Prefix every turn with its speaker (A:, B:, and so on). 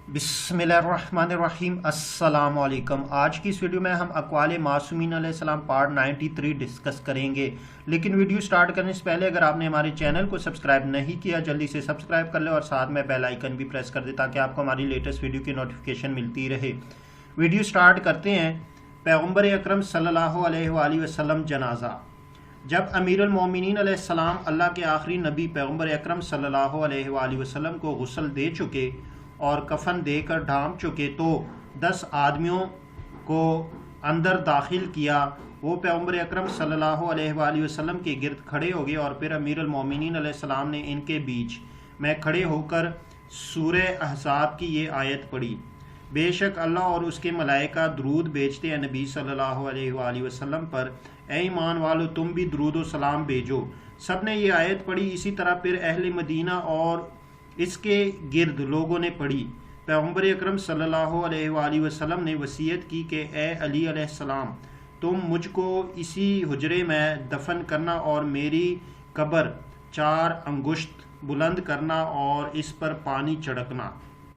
A: बिस्मिल्लाहिर्रहमानिर्रहीम। अस्सलाम वालेकुम। आज की इस वीडियो में हम अक़वाल मासूमीन अलैहिस्सलाम पार्ट 93 डिस्कस करेंगे। लेकिन वीडियो स्टार्ट करने से पहले अगर आपने हमारे चैनल को सब्सक्राइब नहीं किया जल्दी से सब्सक्राइब कर ले और साथ में बेल आइकन भी प्रेस कर दे ताकि आपको हमारी लेटेस्ट वीडियो की नोटिफिकेशन मिलती रहे। वीडियो स्टार्ट करते हैं। पैगम्बर अकरम सल्लल्लाहु अलैहि वसल्लम जनाजा। जब अमीरुल मोमिनीन अलैहिस्सलाम अल्लाह के आखिरी नबी पैगम्बर अकरम सल्लल्लाहु अलैहि वसल्लम को गुस्ल दे चुके और कफन देकर ढांप चुके तो 10 आदमियों को अंदर दाखिल किया। वो पैगम्बर अकरम सल्लल्लाहु अलैहि वसल्लम के गिर्द खड़े हो गए और फिर अमीरुल मोमिनीन अलैहिस्सलाम ने इनके बीच में खड़े होकर सूरह अहज़ाब की ये आयत पढ़ी। बेशक अल्लाह और उसके मलाइका दरूद भेजते हैं नबी सल्लल्लाहु अलैहि वसल्लम पर। ए ईमान वालो तुम भी दरूद व सलाम भेजो। सब ने ये आयत पढ़ी। इसी तरह फिर अहले मदीना और इसके गिर्द लोगों ने पढ़ी। पैगम्बर अकरम सल्लल्लाहु अलैहि वसल्लम ने वसीयत की कि ए अली अलैहिस्सलाम तुम मुझको इसी हुजरे में दफन करना और मेरी कब्र 4 अंगुश्त बुलंद करना और इस पर पानी छिड़कना।